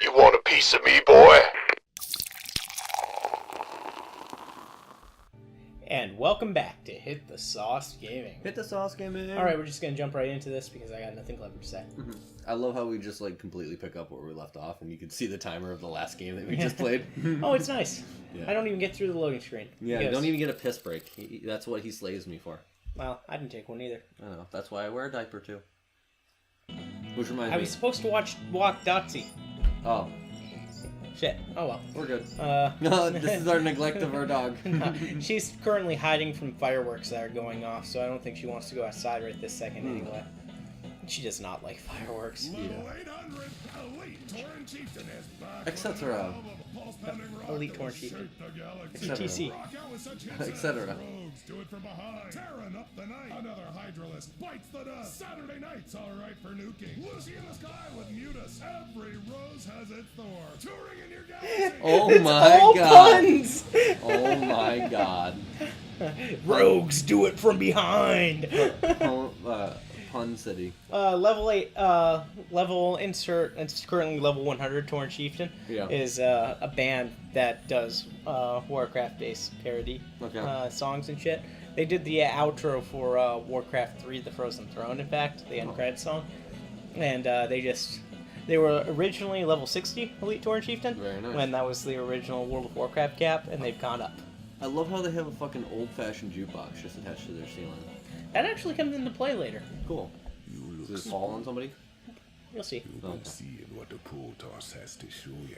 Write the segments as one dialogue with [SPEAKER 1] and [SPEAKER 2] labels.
[SPEAKER 1] You want a piece of me, boy?
[SPEAKER 2] And welcome back to Hit the Sauce Gaming.
[SPEAKER 3] Hit the sauce, gaming.
[SPEAKER 2] Alright, we're just going to jump right into this because I got nothing clever to say.
[SPEAKER 3] Mm-hmm. I love how we just like completely pick up where we left off, and you can see the timer of the last game that we just played.
[SPEAKER 2] Oh, it's nice.
[SPEAKER 3] Yeah.
[SPEAKER 2] I don't even get through the loading screen.
[SPEAKER 3] Yeah,
[SPEAKER 2] because,
[SPEAKER 3] don't even get a piss break. That's what he slays me for.
[SPEAKER 2] Well, I didn't take one either.
[SPEAKER 3] I know. That's why I wear a diaper too. Which reminds me.
[SPEAKER 2] I was supposed to walk Dotsey.
[SPEAKER 3] Oh.
[SPEAKER 2] Shit. Oh well.
[SPEAKER 3] We're good.
[SPEAKER 2] No,
[SPEAKER 3] this is our neglect of our dog.
[SPEAKER 2] No, she's currently hiding from fireworks that are going off, so I don't think she wants to go outside right this second anyway. She does not like fireworks.
[SPEAKER 3] Etc.
[SPEAKER 2] Elite Torn Chieftain. TTC.
[SPEAKER 3] Etc.
[SPEAKER 4] Do it from behind. Tearing up the night. Another Hydralist bites the dust. Saturday night's alright for nuking. Lucy in the sky with Mutus. Every rose has its thorn. Touring in your galaxy.
[SPEAKER 3] Oh
[SPEAKER 2] It's
[SPEAKER 3] my
[SPEAKER 2] all
[SPEAKER 3] god.
[SPEAKER 2] puns!
[SPEAKER 3] Oh my god.
[SPEAKER 2] Rogues do it from behind.
[SPEAKER 3] Pun City.
[SPEAKER 2] Level 8, level insert, it's currently level 100, Torn Chieftain,
[SPEAKER 3] Yeah.
[SPEAKER 2] is a band that does Warcraft-based parody songs and shit. They did the outro for Warcraft 3, The Frozen Throne, in fact, the end credits song. And they were originally level 60 Elite Torn Chieftain,
[SPEAKER 3] Very nice.
[SPEAKER 2] when that was the original World of Warcraft cap, and they've gone up.
[SPEAKER 3] I love how they have a fucking old-fashioned jukebox just attached to their ceiling.
[SPEAKER 2] That actually comes into play later.
[SPEAKER 3] Cool. Does it fall on somebody?
[SPEAKER 2] You'll see.
[SPEAKER 4] You'll be seeing what the pool toss has to show ya.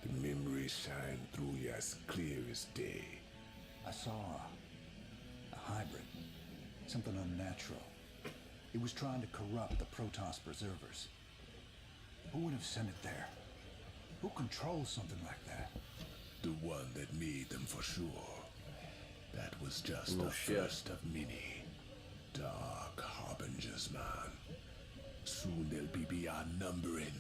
[SPEAKER 4] The memories shine through ya as clear as day.
[SPEAKER 5] I saw a hybrid, something unnatural. It was trying to corrupt the Protoss preservers. Who would have sent it there? Who controls something like that?
[SPEAKER 4] The one that made them for sure. That was just
[SPEAKER 3] No
[SPEAKER 4] the
[SPEAKER 3] shit.
[SPEAKER 4] first of many. Dark harbingers, man. Soon they'll be beyond numbering.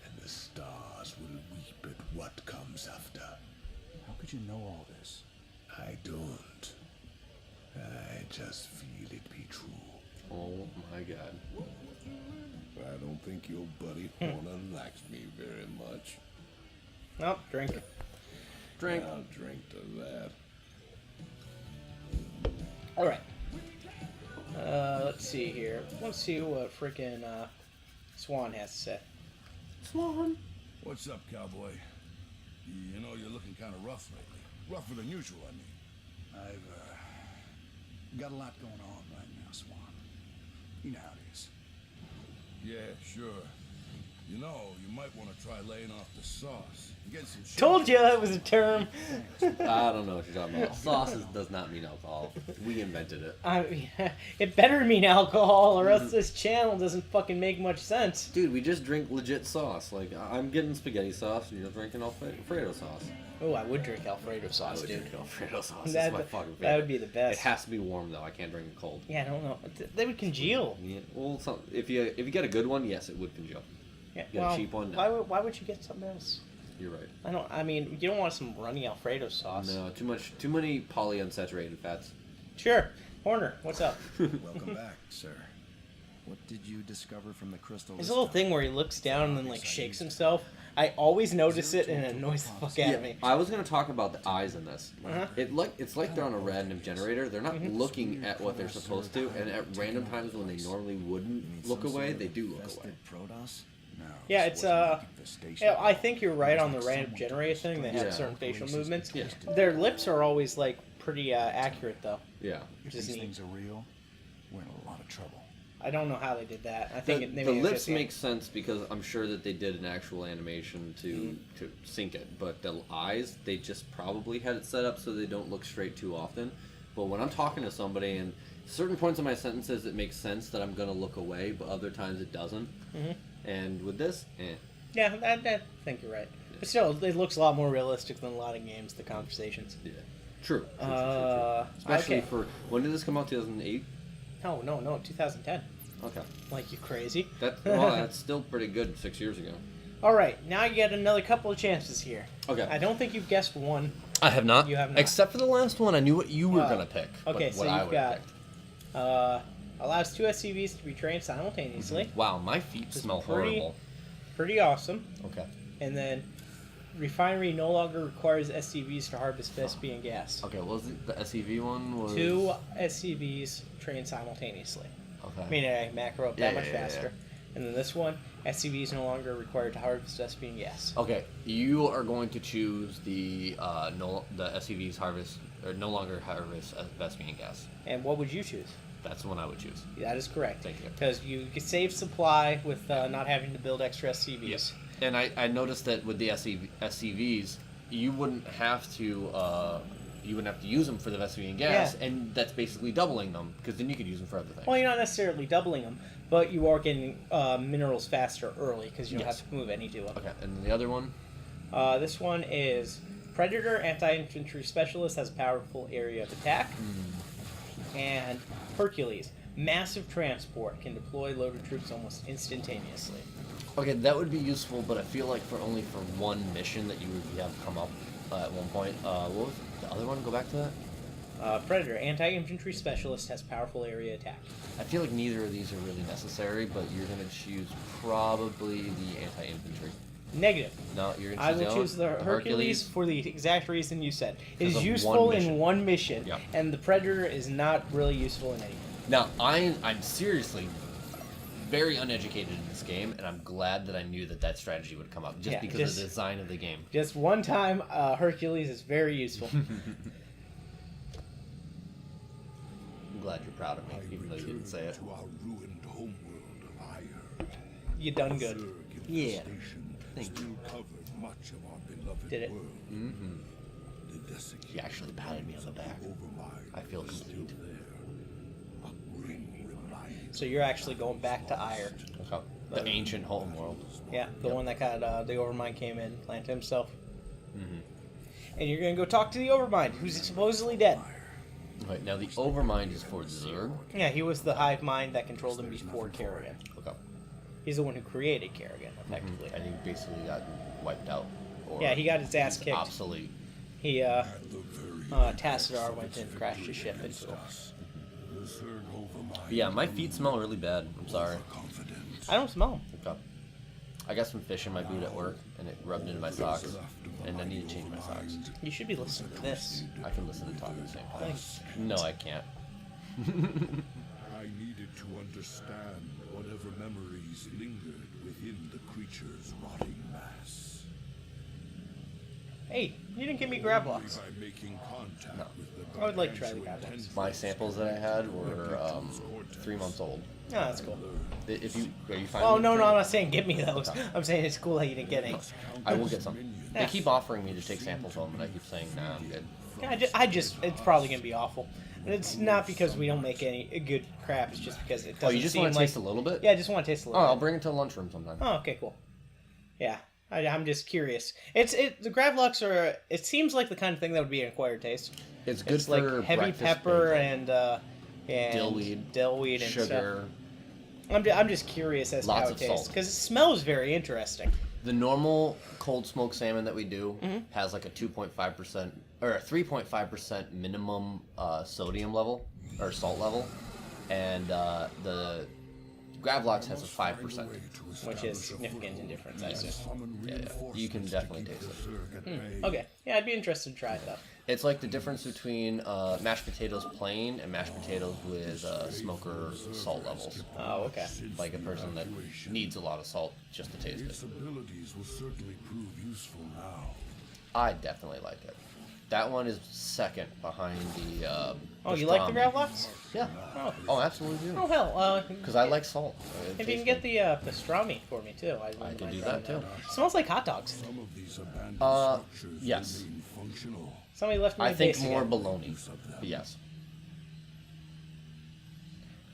[SPEAKER 4] And the stars will weep at what comes after.
[SPEAKER 5] How could you know all this?
[SPEAKER 4] I don't. I just feel it be true.
[SPEAKER 3] Oh my god.
[SPEAKER 4] I don't think your buddy Horner likes me very much.
[SPEAKER 2] Nope, drink.
[SPEAKER 3] Drink.
[SPEAKER 4] I'll drink to that.
[SPEAKER 2] Alright. Let's see here. Let's see what freaking Swan has to say.
[SPEAKER 3] Swan.
[SPEAKER 6] What's up, cowboy? You know you're looking kind of rough lately. Rougher than usual, I mean.
[SPEAKER 5] I've got a lot going on right now, Swan. You know how it is.
[SPEAKER 6] Yeah, sure. You know, you might want to try laying off the sauce. Get some shit.
[SPEAKER 2] Told you that was a term.
[SPEAKER 3] I don't know what you're talking about. Sauce does not mean alcohol. We invented it.
[SPEAKER 2] It better mean alcohol, or else this channel doesn't fucking make much sense.
[SPEAKER 3] Dude, we just drink legit sauce. Like, I'm getting spaghetti sauce, and you're drinking Alfredo sauce.
[SPEAKER 2] Oh, I would drink Alfredo sauce, dude.
[SPEAKER 3] Alfredo sauce.
[SPEAKER 2] That-
[SPEAKER 3] That's my fucking favorite.
[SPEAKER 2] that would be the best.
[SPEAKER 3] It has to be warm, though. I can't drink it cold.
[SPEAKER 2] Yeah, I don't know. They would congeal.
[SPEAKER 3] Yeah, well, if you get a good one, yes, it would congeal.
[SPEAKER 2] Yeah,
[SPEAKER 3] You got a cheap one? No.
[SPEAKER 2] Why would you get something else?
[SPEAKER 3] You're right.
[SPEAKER 2] I mean, you don't want some runny Alfredo sauce.
[SPEAKER 3] No, too many polyunsaturated fats.
[SPEAKER 2] Sure. Horner, what's up?
[SPEAKER 7] Welcome back, sir. What did you discover from the crystal?
[SPEAKER 2] There's a little thing where he looks down and then like shakes himself. I always notice it and it annoys the fuck out of me.
[SPEAKER 3] I was gonna talk about the eyes in this.
[SPEAKER 2] Uh-huh.
[SPEAKER 3] It's like they're on a random generator. They're not looking at what they're supposed to, and at random times when they normally wouldn't look away, they do look away.
[SPEAKER 7] Protoss?
[SPEAKER 5] No,
[SPEAKER 2] Yeah,
[SPEAKER 5] this
[SPEAKER 2] it's
[SPEAKER 5] wasn't an infestation.
[SPEAKER 2] Yeah, I think you're right on the random generator thing. They have
[SPEAKER 3] Yeah.
[SPEAKER 2] certain facial movements.
[SPEAKER 3] Yeah.
[SPEAKER 2] Their lips are always like pretty accurate though.
[SPEAKER 3] Yeah.
[SPEAKER 5] If
[SPEAKER 2] Just
[SPEAKER 5] these
[SPEAKER 2] neat.
[SPEAKER 5] things are real, we're in a lot of trouble.
[SPEAKER 2] I don't know how they did that. I think
[SPEAKER 3] The lips make sense because I'm sure that they did an actual animation to sync it, but the eyes, they just probably had it set up so they don't look straight too often. But when I'm talking to somebody and certain points in my sentences, it makes sense that I'm gonna look away, but other times it doesn't. And with this,
[SPEAKER 2] Yeah, I think you're right. But still, it looks a lot more realistic than a lot of games. The conversations.
[SPEAKER 3] yeah, true. Especially
[SPEAKER 2] okay.
[SPEAKER 3] for when did this come out? 2008.
[SPEAKER 2] No, 2010.
[SPEAKER 3] Okay,
[SPEAKER 2] Like you crazy.
[SPEAKER 3] that's still pretty good. 6 years ago.
[SPEAKER 2] All right, now you get another couple of chances here.
[SPEAKER 3] Okay.
[SPEAKER 2] I don't think you've guessed one.
[SPEAKER 3] I have not.
[SPEAKER 2] You have not.
[SPEAKER 3] Except for the last one, I knew what you were gonna pick.
[SPEAKER 2] Okay,
[SPEAKER 3] but
[SPEAKER 2] so
[SPEAKER 3] what I
[SPEAKER 2] you've
[SPEAKER 3] would've
[SPEAKER 2] got allows two SCVs to be trained simultaneously.
[SPEAKER 3] Wow, my feet
[SPEAKER 2] This is
[SPEAKER 3] smell
[SPEAKER 2] pretty-
[SPEAKER 3] horrible.
[SPEAKER 2] pretty awesome.
[SPEAKER 3] Okay.
[SPEAKER 2] And then refinery no longer requires SCVs to harvest Vespian gas.
[SPEAKER 3] Okay, what was the SCV one? Was...
[SPEAKER 2] 2 SCVs train simultaneously.
[SPEAKER 3] Okay.
[SPEAKER 2] Meaning I macro up that much
[SPEAKER 3] yeah.
[SPEAKER 2] faster. And then this one, SCVs no longer required to harvest Vespian gas.
[SPEAKER 3] Okay, you are going to choose the SCVs harvest or no longer harvest Vespian gas.
[SPEAKER 2] And what would you choose?
[SPEAKER 3] That's the one I would choose.
[SPEAKER 2] That is correct.
[SPEAKER 3] Thank you.
[SPEAKER 2] Because you can save supply with not having to build extra SCVs.
[SPEAKER 3] Yes. And I noticed that with the SCVs, you wouldn't have to use them for the Vespian gas, and that's basically doubling them because then you could use them for other things.
[SPEAKER 2] Well, you're not necessarily doubling them, but you are getting minerals faster early because you don't have to move any to them.
[SPEAKER 3] Okay, and then the other one?
[SPEAKER 2] This one is Predator Anti-Infantry Specialist, has powerful area of attack. And Hercules, massive transport, can deploy loaded troops almost instantaneously.
[SPEAKER 3] Okay, that would be useful, but I feel like for one mission that you would have come up at one point. What was the other one? Go back to that.
[SPEAKER 2] Predator Anti-Infantry Specialist has powerful area attack.
[SPEAKER 3] I feel like neither of these are really necessary, but you're going to choose probably the anti-infantry.
[SPEAKER 2] Negative.
[SPEAKER 3] No, you're going to
[SPEAKER 2] I
[SPEAKER 3] choose
[SPEAKER 2] will choose the Hercules for the exact reason you said. It is useful in one mission,
[SPEAKER 3] Yep.
[SPEAKER 2] and the Predator is not really useful in anything.
[SPEAKER 3] Now, I'm seriously very uneducated in this game, and I'm glad that I knew that strategy would come up, just because of the design of the game.
[SPEAKER 2] Just one time, Hercules is very useful.
[SPEAKER 3] I'm glad you're proud of me, even though you didn't say it.
[SPEAKER 6] To our ruined homeworld of Iron.
[SPEAKER 2] You done good.
[SPEAKER 6] Zerg
[SPEAKER 3] Yeah.
[SPEAKER 6] infestation
[SPEAKER 3] Thank
[SPEAKER 6] still covered much of our beloved
[SPEAKER 2] Did it?
[SPEAKER 6] world.
[SPEAKER 3] Mm-hmm.
[SPEAKER 6] The desiccated
[SPEAKER 3] You actually patted me on the back.
[SPEAKER 6] Overmind
[SPEAKER 3] I feel
[SPEAKER 6] is still
[SPEAKER 3] complete.
[SPEAKER 6] there. A grim reminder.
[SPEAKER 2] So you're actually going back to Ire.
[SPEAKER 3] Okay. The ancient homeworld.
[SPEAKER 2] Yeah, the one that got the Overmind came in, planted himself.
[SPEAKER 3] Mm-hmm.
[SPEAKER 2] And you're going to go talk to the Overmind, who's supposedly dead.
[SPEAKER 3] Right, now the Overmind is for Zerg.
[SPEAKER 2] Yeah, he was the hive mind that controlled him before Kerrigan.
[SPEAKER 3] Okay.
[SPEAKER 2] He's the one who created Kerrigan, effectively.
[SPEAKER 3] And he basically got wiped out. Or
[SPEAKER 2] Yeah, he got his ass kicked.
[SPEAKER 3] obsolete.
[SPEAKER 2] He,
[SPEAKER 6] At the very
[SPEAKER 2] Tassadar went and crashed his ship into him.
[SPEAKER 6] the Zerg Overmind
[SPEAKER 3] But yeah, my feet smell really bad. I'm sorry.
[SPEAKER 6] confident.
[SPEAKER 2] I don't smell him.
[SPEAKER 3] Okay. I got some fish in my boot at work, and it rubbed into my socks, and I need to change my socks.
[SPEAKER 2] You should be listening to this.
[SPEAKER 3] I can listen and talk at the same time.
[SPEAKER 2] Thanks.
[SPEAKER 3] No, I can't.
[SPEAKER 6] I needed to understand whatever memories lingered within the creature's rotting mass.
[SPEAKER 2] Hey, you didn't give me grab
[SPEAKER 6] Only
[SPEAKER 2] locks.
[SPEAKER 6] by making contact with the
[SPEAKER 2] I would like to try the
[SPEAKER 6] gargantuan
[SPEAKER 2] grab locks.
[SPEAKER 3] My samples that I had were 3 months old.
[SPEAKER 2] Oh, that's cool.
[SPEAKER 3] If you are you fine?
[SPEAKER 2] Oh,
[SPEAKER 3] with
[SPEAKER 2] no,
[SPEAKER 3] it?
[SPEAKER 2] I'm not saying give me those. I'm saying it's cool that you didn't get any.
[SPEAKER 3] I will get some. They keep offering me to take samples of them, and I keep saying, nah, I'm good.
[SPEAKER 2] It's probably going to be awful. And it's not because we don't make any good crap, it's just because it doesn't
[SPEAKER 3] Oh, you just
[SPEAKER 2] seem
[SPEAKER 3] want to
[SPEAKER 2] like...
[SPEAKER 3] taste a little bit?
[SPEAKER 2] Yeah, I just want to taste a
[SPEAKER 3] Oh,
[SPEAKER 2] little
[SPEAKER 3] I'll
[SPEAKER 2] bit.
[SPEAKER 3] bring it to the lunchroom sometime.
[SPEAKER 2] Oh, okay, cool. Yeah, I'm just curious. The Gravlocks are... It seems like the kind of thing that would be an acquired taste.
[SPEAKER 3] It's good
[SPEAKER 2] It's
[SPEAKER 3] for
[SPEAKER 2] like heavy
[SPEAKER 3] breakfast
[SPEAKER 2] pepper
[SPEAKER 3] bacon.
[SPEAKER 2] and dillweed and
[SPEAKER 3] sugar.
[SPEAKER 2] stuff. I'm just curious as to
[SPEAKER 3] Lots
[SPEAKER 2] how it
[SPEAKER 3] of
[SPEAKER 2] tastes
[SPEAKER 3] salt.
[SPEAKER 2] because it smells very interesting.
[SPEAKER 3] The normal cold smoked salmon that we do
[SPEAKER 2] Mm-hmm.
[SPEAKER 3] has like a 2.5% or a 3.5% minimum sodium level or salt level, and the Gravlocks has a 5%.
[SPEAKER 2] Which is significant in difference, I assume.
[SPEAKER 3] Yeah, you can definitely taste it.
[SPEAKER 2] Okay, yeah, I'd be interested to try it though.
[SPEAKER 3] It's like the difference between mashed potatoes plain and mashed potatoes with smoker salt levels.
[SPEAKER 2] Oh, okay.
[SPEAKER 3] Like a person that needs a lot of salt just to taste
[SPEAKER 6] Its
[SPEAKER 3] it.
[SPEAKER 6] abilities will certainly prove useful now.
[SPEAKER 3] I definitely like it. That one is second behind the.
[SPEAKER 2] Oh, you like the
[SPEAKER 3] pastrami.
[SPEAKER 2] Gravlocks?
[SPEAKER 3] Yeah.
[SPEAKER 2] Oh.
[SPEAKER 3] Oh, absolutely
[SPEAKER 2] Oh
[SPEAKER 3] do.
[SPEAKER 2] hell,
[SPEAKER 3] Because I like salt.
[SPEAKER 2] if you can get the pastrami for me too, I
[SPEAKER 3] I
[SPEAKER 2] wouldn't
[SPEAKER 3] can
[SPEAKER 2] mind
[SPEAKER 3] do
[SPEAKER 2] trying
[SPEAKER 3] that too.
[SPEAKER 2] It smells like hot dogs.
[SPEAKER 6] Some of these abandoned structures
[SPEAKER 3] yes.
[SPEAKER 6] remain functional.
[SPEAKER 2] Somebody left me
[SPEAKER 3] I
[SPEAKER 2] a
[SPEAKER 3] think
[SPEAKER 2] base
[SPEAKER 3] more
[SPEAKER 2] again.
[SPEAKER 3] bologna. But yes.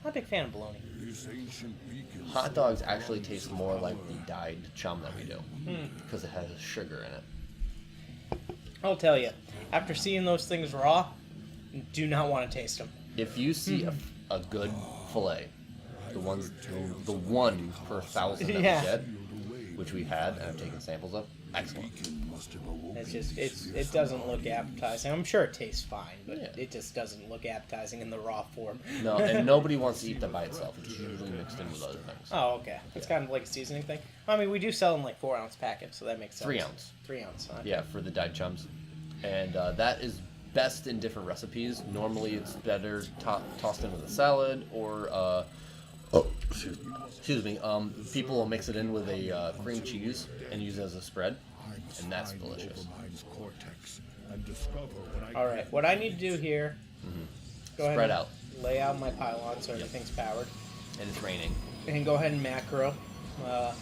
[SPEAKER 2] I'm a big fan of bologna.
[SPEAKER 6] These ancient beacons
[SPEAKER 3] Hot dogs actually taste more like the dyed chum that we do.
[SPEAKER 2] Hmm.
[SPEAKER 3] Because it has sugar in it.
[SPEAKER 2] I'll tell you, after seeing those things raw, do not want to taste them.
[SPEAKER 3] If you see a good fillet, the one per thousand that
[SPEAKER 2] Yeah.
[SPEAKER 3] we get, which we had and I've taken samples of,
[SPEAKER 7] Excellent.
[SPEAKER 2] It's just it doesn't look appetizing. I'm sure it tastes fine, but
[SPEAKER 7] Yeah.
[SPEAKER 2] it just doesn't look appetizing in the raw form.
[SPEAKER 7] No, and nobody wants to eat that by itself. It's usually mixed in with other things.
[SPEAKER 2] Oh, okay. It's kind of like a seasoning thing. I mean, we do sell in like 4-ounce packets, so that makes sense.
[SPEAKER 7] 3 ounce.
[SPEAKER 2] 3-ounce. Huh?
[SPEAKER 7] Yeah, for the dyed chums. And that is best in different recipes. Normally it's better tossed in with a salad or... excuse me. People will mix it in with a cream cheese and use it as a spread. And that's delicious.
[SPEAKER 2] All right. What I need to do here... Go ahead
[SPEAKER 7] Spread
[SPEAKER 2] and
[SPEAKER 7] out.
[SPEAKER 2] lay out my pylon so everything's powered.
[SPEAKER 7] And it's raining.
[SPEAKER 2] And go ahead and macro,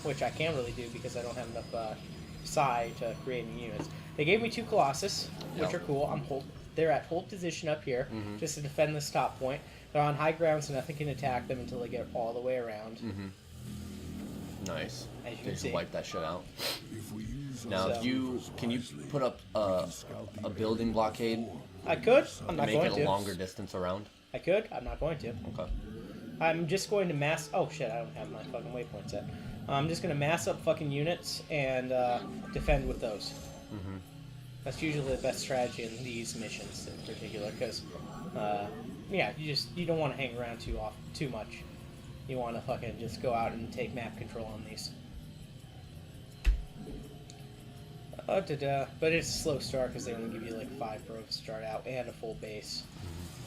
[SPEAKER 2] which I can't really do because I don't have enough psi to create any units. They gave me 2 Colossus, which
[SPEAKER 7] Yep.
[SPEAKER 2] are cool. They're at hold position up here, just to defend this top point. They're on high ground, so nothing can attack them until they get all the way around.
[SPEAKER 7] Nice.
[SPEAKER 2] As you
[SPEAKER 7] They
[SPEAKER 2] can
[SPEAKER 7] just
[SPEAKER 2] see.
[SPEAKER 7] wipe that shit out. Now,
[SPEAKER 2] So-
[SPEAKER 7] can you put up a building blockade
[SPEAKER 2] I could. I'm
[SPEAKER 7] and
[SPEAKER 2] not
[SPEAKER 7] make
[SPEAKER 2] going
[SPEAKER 7] it
[SPEAKER 2] to.
[SPEAKER 7] a longer distance around?
[SPEAKER 2] I could. I'm not going to.
[SPEAKER 7] Okay.
[SPEAKER 2] I'm just going to mass... Oh, shit, I don't have my fucking waypoint set. I'm just going to mass up fucking units and defend with those. That's usually the best strategy in these missions in particular, because, yeah, you don't want to hang around too much. You want to fucking just go out and take map control on these. But it's a slow start because they only give you like 5 probes to start out and a full base.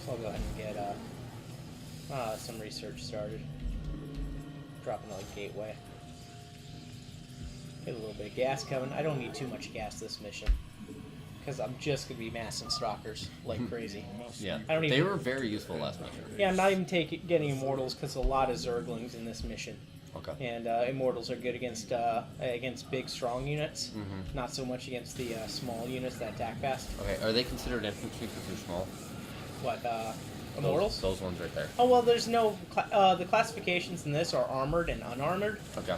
[SPEAKER 2] So I'll go ahead and get some research started. Drop another gateway. Get a little bit of gas coming. I don't need too much gas this mission because I'm just gonna be massing stalkers like crazy.
[SPEAKER 7] Yeah.
[SPEAKER 2] I don't
[SPEAKER 7] They
[SPEAKER 2] even-
[SPEAKER 7] were very useful last mission.
[SPEAKER 2] Yeah, I'm not even getting immortals because a lot of zerglings in this mission.
[SPEAKER 7] Okay.
[SPEAKER 2] And immortals are good against big, strong units. Not so much against the small units that attack fast.
[SPEAKER 7] Okay. Are they considered infantry because they're small?
[SPEAKER 2] What, immortals?
[SPEAKER 7] Those ones right there.
[SPEAKER 2] Oh, well, there's no... the classifications in this are armored and unarmored.
[SPEAKER 7] Okay.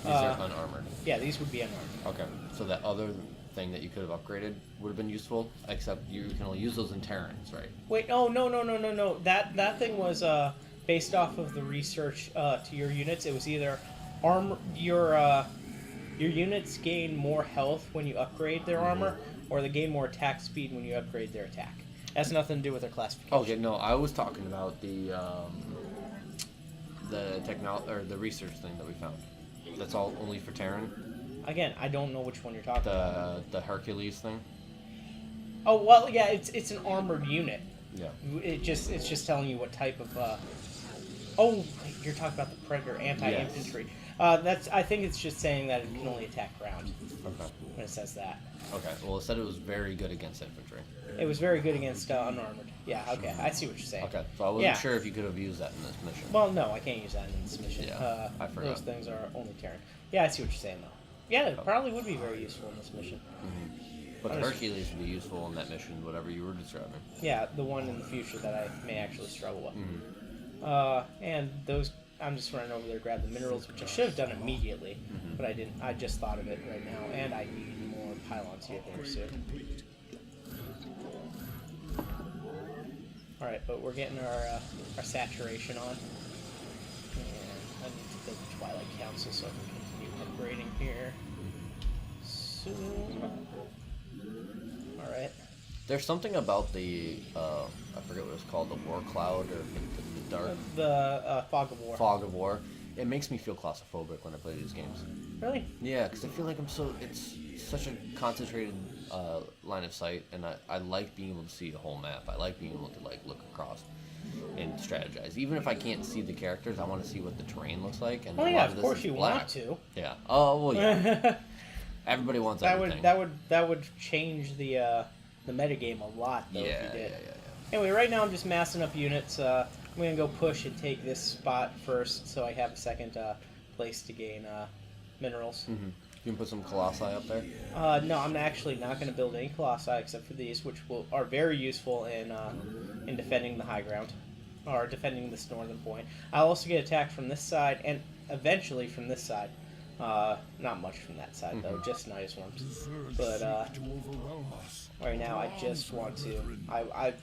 [SPEAKER 7] These are unarmored.
[SPEAKER 2] Yeah, these would be unarmored.
[SPEAKER 7] Okay. So that other thing that you could have upgraded would have been useful, except you can only use those in Terrans, right?
[SPEAKER 2] Wait, oh, no. That thing was based off of the research to your units. It was either your units gain more health when you upgrade their armor, or they gain more attack speed when you upgrade their attack. It has nothing to do with their classification.
[SPEAKER 7] Okay, no, I was talking about the research thing that we found. That's all only for Terran.
[SPEAKER 2] Again, I don't know which one you're talking about.
[SPEAKER 7] The Hercules thing.
[SPEAKER 2] Oh well, yeah, it's an armored unit.
[SPEAKER 7] Yeah.
[SPEAKER 2] It's just telling you what type of. Oh, you're talking about the Predator anti-infantry. I think it's just saying that it can only attack ground.
[SPEAKER 7] Okay.
[SPEAKER 2] When it says that.
[SPEAKER 7] Okay. Well, it said it was very good against infantry.
[SPEAKER 2] It was very good against unarmored. Yeah. Okay. I see what you're saying.
[SPEAKER 7] Okay. So I wasn't sure if you could have used that in this mission.
[SPEAKER 2] Well, no, I can't use that in this mission.
[SPEAKER 7] Yeah, I forgot.
[SPEAKER 2] Those things are only Terran. Yeah, I see what you're saying though. Yeah, it probably would be very useful in this mission.
[SPEAKER 7] But Hercules would be useful in that mission, whatever you were describing.
[SPEAKER 2] Yeah, the one in the future that I may actually struggle with. And those, I'm just running over there to grab the minerals, which I should have done immediately, but I didn't. I just thought of it right now, and I need more pylons here very soon. Alright, but we're getting our saturation on. And I need to build the Twilight Council so I can continue upgrading here soon. Alright.
[SPEAKER 7] There's something about the I forget what it's called, the war cloud or the dark
[SPEAKER 2] The Fog of War.
[SPEAKER 7] fog of war. It makes me feel claustrophobic when I play these games.
[SPEAKER 2] Really?
[SPEAKER 7] Yeah, because I feel like it's such a concentrated line of sight, and I like being able to see the whole map. I like being able to like look across and strategize. Even if I can't see the characters, I want to see what the terrain looks like. And
[SPEAKER 2] Oh
[SPEAKER 7] a
[SPEAKER 2] yeah,
[SPEAKER 7] lot
[SPEAKER 2] of
[SPEAKER 7] this
[SPEAKER 2] course
[SPEAKER 7] is
[SPEAKER 2] you
[SPEAKER 7] black.
[SPEAKER 2] want to.
[SPEAKER 7] Yeah. Oh well, yeah. Everybody wants everything.
[SPEAKER 2] That would change the metagame a lot though
[SPEAKER 7] yeah,
[SPEAKER 2] if you did.
[SPEAKER 7] yeah.
[SPEAKER 2] Anyway, right now I'm just massing up units. I'm gonna go push and take this spot first, so I have a second place to gain minerals.
[SPEAKER 7] You can put some colossi up there.
[SPEAKER 2] No, I'm actually not going to build any colossi except for these, which are very useful in defending the high ground, or defending this northern point. I'll also get attacked from this side, and eventually from this side. Not much from that side though, just nice ones. But right now I just want to.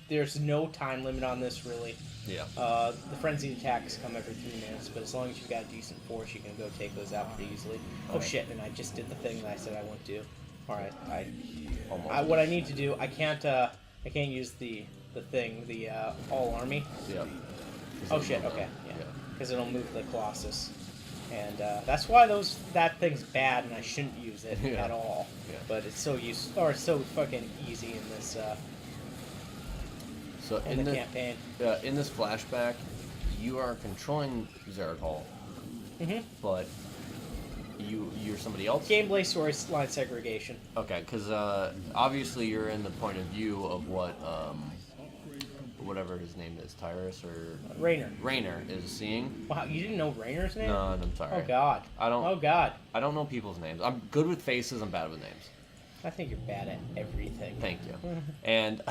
[SPEAKER 2] There's no time limit on this really.
[SPEAKER 7] Yeah.
[SPEAKER 2] The frenzied attacks come every 3 minutes, but as long as you've got a decent force, you can go take those out pretty easily. Oh shit! And I just did the thing that I said I wouldn't do. All right, what I need to do, I can't use the thing, the all army.
[SPEAKER 7] Yeah.
[SPEAKER 2] Oh shit! Okay, yeah, because it'll move the Colossus. And that's why that thing's bad, and I shouldn't use it at all.
[SPEAKER 7] Yeah.
[SPEAKER 2] But it's so so fucking easy in this
[SPEAKER 7] So
[SPEAKER 2] in the campaign.
[SPEAKER 7] In this flashback, you are controlling Zeratol, but you're somebody else.
[SPEAKER 2] Gameplay storyline segregation.
[SPEAKER 7] Okay, because obviously you're in the point of view of what whatever his name is, Tyrus or Raynor is seeing.
[SPEAKER 2] Wow, you didn't know Raynor's name?
[SPEAKER 7] No, I'm sorry.
[SPEAKER 2] Oh god. Oh god.
[SPEAKER 7] I don't know people's names. I'm good with faces. I'm bad with names.
[SPEAKER 2] I think you're bad at everything.
[SPEAKER 7] Thank you. And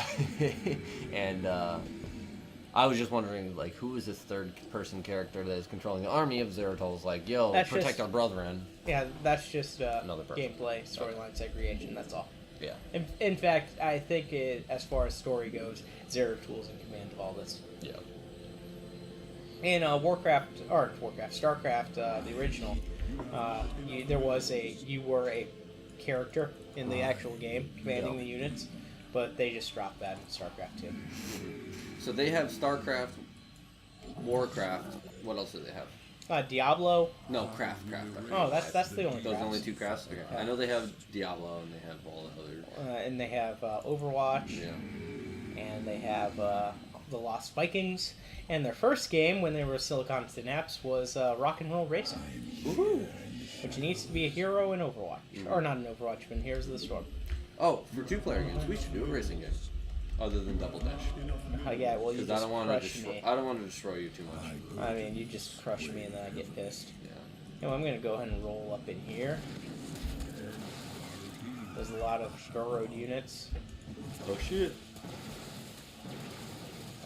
[SPEAKER 7] I was just wondering, like, who is this third-person character that is controlling the army of Zeratol's? Like, yo, protect our brethren.
[SPEAKER 2] Yeah, that's just
[SPEAKER 7] another person.
[SPEAKER 2] Gameplay storyline segregation. That's all.
[SPEAKER 7] Yeah.
[SPEAKER 2] In fact, I think as far as story goes, Zeratol's in command of all this.
[SPEAKER 7] Yeah.
[SPEAKER 2] In StarCraft, the original, you were a character in the actual game commanding the units, but they just dropped that in StarCraft 2.
[SPEAKER 3] So they have StarCraft, Warcraft. What else do they have?
[SPEAKER 2] Diablo.
[SPEAKER 3] No, Craft.
[SPEAKER 2] Oh, that's the only.
[SPEAKER 3] Those
[SPEAKER 2] crafts.
[SPEAKER 3] only 2 crafts. Okay.
[SPEAKER 2] Yeah.
[SPEAKER 3] I know they have Diablo and they have all the other.
[SPEAKER 2] And they have Overwatch.
[SPEAKER 3] Yeah.
[SPEAKER 2] And they have the Lost Vikings. And their first game, when they were Silicon Synapse, was Rock and Roll Racing.
[SPEAKER 3] Woohoo!
[SPEAKER 2] Which needs to be a hero in Overwatch, or not in Overwatch, but in Heroes of the Storm.
[SPEAKER 3] Oh, for 2-player games, we should do a racing game, other than Double Dash.
[SPEAKER 2] Yeah, well, you just crush me.
[SPEAKER 3] I don't want to destroy you too much.
[SPEAKER 2] I mean, you just crush me and then I get pissed.
[SPEAKER 3] Yeah.
[SPEAKER 2] Anyway, I'm gonna go ahead and roll up in here. There's a lot of Burrowed units.
[SPEAKER 3] Oh shit!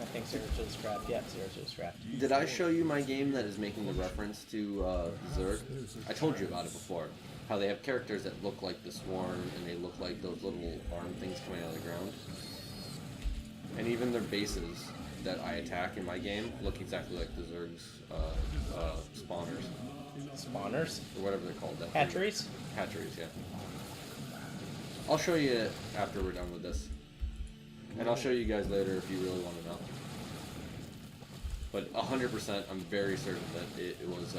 [SPEAKER 2] I think Zeratol's Craft. Yeah, Zeratol's Craft.
[SPEAKER 3] Did I show you my game that is making the reference to Zerg? I told you about it before. How they have characters that look like the Swarm, and they look like those little arm things coming out of the ground. And even their bases that I attack in my game look exactly like the Zerg's spawners.
[SPEAKER 2] Spawners?
[SPEAKER 3] Or whatever they're called.
[SPEAKER 2] Hatcheries?
[SPEAKER 3] Hatcheries, yeah. I'll show you it after we're done with this. And I'll show you guys later if you really want to know. But 100%, I'm very certain that it was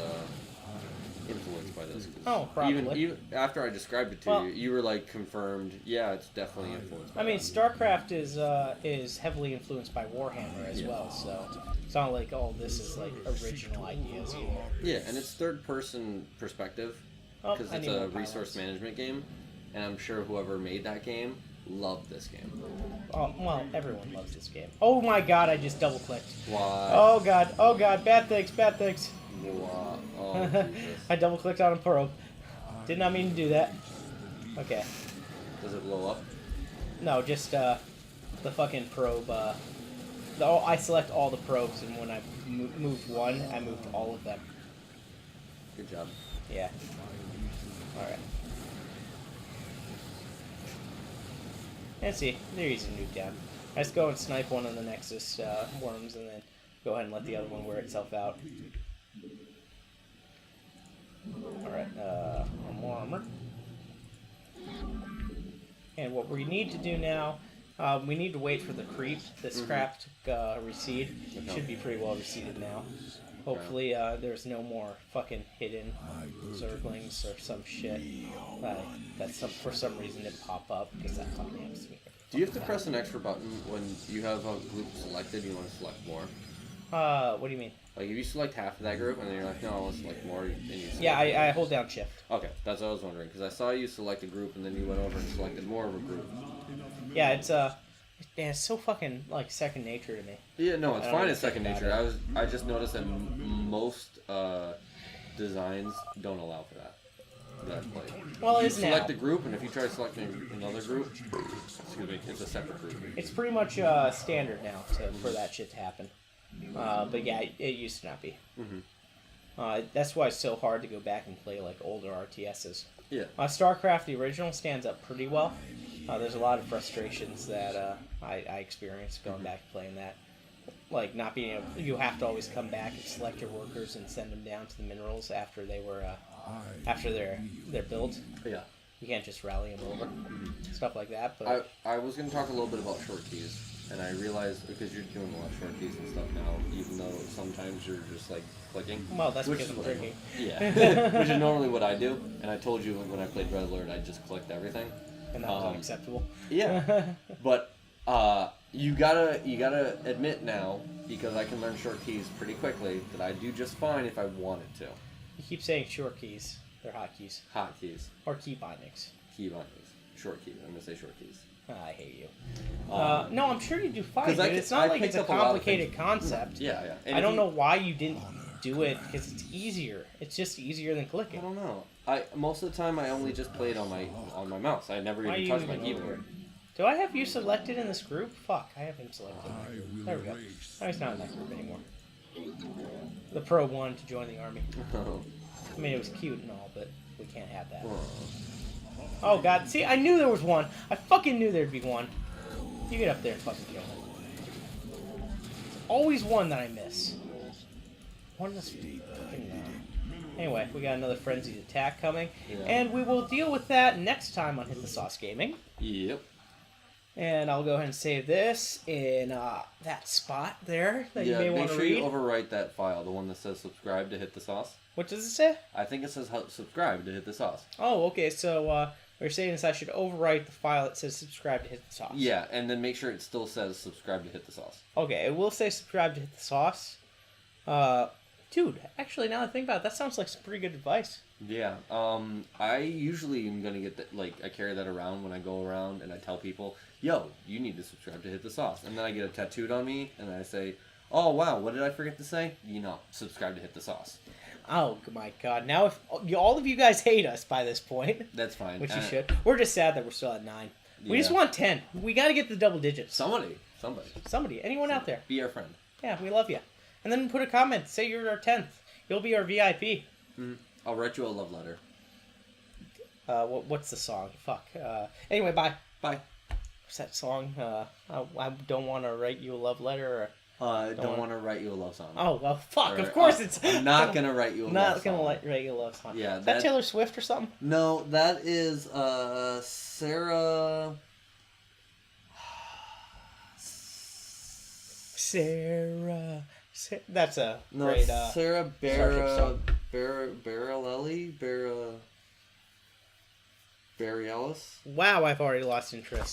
[SPEAKER 3] influenced by this.
[SPEAKER 2] Oh, probably.
[SPEAKER 3] Even after I described it to you, you were like confirmed. Yeah, it's definitely influenced.
[SPEAKER 2] I mean, StarCraft is heavily influenced by Warhammer as well, so it's not like this is like original ideas either.
[SPEAKER 3] Yeah, and it's third-person perspective because it's a resource management game, and I'm sure whoever made that game loved this game.
[SPEAKER 2] Oh, well, everyone loves this game. Oh my god, I just double-clicked.
[SPEAKER 3] Why?
[SPEAKER 2] Oh god, bad things.
[SPEAKER 3] Wow. Oh, Jesus.
[SPEAKER 2] I double-clicked on a probe. Did not mean to do that. Okay.
[SPEAKER 3] Does it blow up?
[SPEAKER 2] No, just the fucking probe. I select all the probes, and when I moved one, I moved all of them.
[SPEAKER 3] Good job.
[SPEAKER 2] Yeah. Alright. Let's see. They're easy to nuke down. Let's go and snipe one of the Nexus worms, and then go ahead and let the other one wear itself out. Alright, one more armor. And what we need to do now, we need to wait for the creep, this crap to recede. It should be pretty well receded now. Hopefully there's no more fucking hidden Zerglings or some shit that for some reason didn't pop up, because that fucking happens to me.
[SPEAKER 3] Do you have to press an extra button when you have a group selected, you want to select more?
[SPEAKER 2] What do you mean?
[SPEAKER 3] Like if you select half of that group and then you're like, no, I want to select more, and you select
[SPEAKER 2] Yeah, I hold down shift.
[SPEAKER 3] Okay, that's what I was wondering, because I saw you select a group and then you went over and selected more of a group.
[SPEAKER 2] Yeah, it's so fucking like second nature to me.
[SPEAKER 3] Yeah, no, it's fine. It's second nature. I just noticed that most designs don't allow for that.
[SPEAKER 2] Well, it
[SPEAKER 3] you
[SPEAKER 2] is now.
[SPEAKER 3] select a group, and if you try selecting another group, excuse me, it's a separate group.
[SPEAKER 2] It's pretty much standard now for that shit to happen. But yeah, it used to not be. That's why it's so hard to go back and play like older RTSs.
[SPEAKER 3] Yeah.
[SPEAKER 2] StarCraft, the original, stands up pretty well. There's a lot of frustrations that I experienced going back and playing that. Like not being able, you have to always come back and select your workers and send them down to the minerals after they were after they're built.
[SPEAKER 3] Yeah.
[SPEAKER 2] You can't just rally them over, stuff like that. But
[SPEAKER 3] I was going to talk a little bit about short keys, and I realized because you're doing a lot of short keys and stuff now, even though sometimes you're just like clicking.
[SPEAKER 2] Well, that's
[SPEAKER 3] which
[SPEAKER 2] because
[SPEAKER 3] is
[SPEAKER 2] I'm
[SPEAKER 3] what I-
[SPEAKER 2] drinking.
[SPEAKER 3] Yeah, which is normally what I do, and I told you when I played Red Alert, I just clicked everything.
[SPEAKER 2] And that was unacceptable.
[SPEAKER 3] Yeah, but you gotta admit now, because I can learn short keys pretty quickly, that I do just fine if I wanted to.
[SPEAKER 2] You keep saying short keys. They're hotkeys.
[SPEAKER 3] Hotkeys,
[SPEAKER 2] Or key bindings.
[SPEAKER 3] key bindings, short keys. I'm gonna say short keys.
[SPEAKER 2] I hate you. No, I'm sure you do fine,
[SPEAKER 3] 'Cause
[SPEAKER 2] dude.
[SPEAKER 3] I
[SPEAKER 2] It's
[SPEAKER 3] I
[SPEAKER 2] not like
[SPEAKER 3] picked
[SPEAKER 2] it's a
[SPEAKER 3] up a lot of
[SPEAKER 2] complicated
[SPEAKER 3] things.
[SPEAKER 2] concept.
[SPEAKER 3] Yeah, yeah. And
[SPEAKER 2] I
[SPEAKER 3] if
[SPEAKER 2] don't
[SPEAKER 3] you-
[SPEAKER 2] know why you didn't do it, because it's easier. It's just easier than
[SPEAKER 3] I
[SPEAKER 2] clicking.
[SPEAKER 3] don't know. Most of the time I only just played on my mouse. I never
[SPEAKER 2] Why
[SPEAKER 3] even
[SPEAKER 2] are you
[SPEAKER 3] touched my
[SPEAKER 2] even
[SPEAKER 3] keyboard.
[SPEAKER 2] over? Do I have you selected in this group? Fuck, I have him selected.
[SPEAKER 6] I will
[SPEAKER 2] There we go.
[SPEAKER 6] erase
[SPEAKER 2] No, he's not in that group anymore. The pro wanted to join the army. I mean, it was cute and all, but we can't have that. Oh god, see, I knew there was one. I fucking knew there'd be one. You get up there and fucking kill him. There's always one that I miss. One that's fucking... Anyway, we got another frenzied attack coming,
[SPEAKER 3] Yeah.
[SPEAKER 2] and we will deal with that next time on Hit the Sauce Gaming.
[SPEAKER 3] Yep.
[SPEAKER 2] And I'll go ahead and save this in that spot there that you may
[SPEAKER 3] make
[SPEAKER 2] want to
[SPEAKER 3] sure
[SPEAKER 2] read.
[SPEAKER 3] you overwrite that file, the one that says subscribe to Hit the Sauce.
[SPEAKER 2] What does it say?
[SPEAKER 3] I think it says subscribe to Hit the Sauce.
[SPEAKER 2] Oh, okay. So what you're saying is I should overwrite the file that says subscribe to Hit the Sauce.
[SPEAKER 3] Yeah, and then make sure it still says subscribe to Hit the Sauce.
[SPEAKER 2] Okay, it will say subscribe to Hit the Sauce. Dude, actually, now that I think about it, that sounds like some pretty good advice.
[SPEAKER 3] Yeah. I usually am gonna get that. Like, I carry that around when I go around and I tell people, "Yo, you need to subscribe to Hit the Sauce," and then I get it tattooed on me, and I say, "Oh wow, what did I forget to say? You know, subscribe to Hit the Sauce."
[SPEAKER 2] Oh my god! Now, if all of you guys hate us by this point,
[SPEAKER 3] That's fine.
[SPEAKER 2] which you should, we're just sad that we're still at 9. We just
[SPEAKER 3] Yeah.
[SPEAKER 2] want 10. We got to get the double digits.
[SPEAKER 3] Somebody.
[SPEAKER 2] Somebody, anyone out there?
[SPEAKER 3] Be our friend.
[SPEAKER 2] Yeah, we love you. And then put a comment. Say you're our 10th. You'll be our VIP.
[SPEAKER 3] I'll write you a love letter.
[SPEAKER 2] What's the song? Fuck. Anyway, bye.
[SPEAKER 3] Bye.
[SPEAKER 2] What's that song? I don't want to write you a love letter.
[SPEAKER 3] I don't want to write you a love song.
[SPEAKER 2] Oh well, fuck.
[SPEAKER 3] Or,
[SPEAKER 2] of course it's.
[SPEAKER 3] I'm not gonna write you a love
[SPEAKER 2] Not
[SPEAKER 3] song.
[SPEAKER 2] gonna write you a love song.
[SPEAKER 3] Yeah,
[SPEAKER 2] Is that
[SPEAKER 3] that-
[SPEAKER 2] Taylor Swift or something?
[SPEAKER 3] No, that is Sarah.
[SPEAKER 2] Sarah. That's a
[SPEAKER 3] No,
[SPEAKER 2] great.
[SPEAKER 3] Sarah
[SPEAKER 2] Starship song.
[SPEAKER 3] Barrelli. Barry Ellis.
[SPEAKER 2] Wow, I've already lost interest.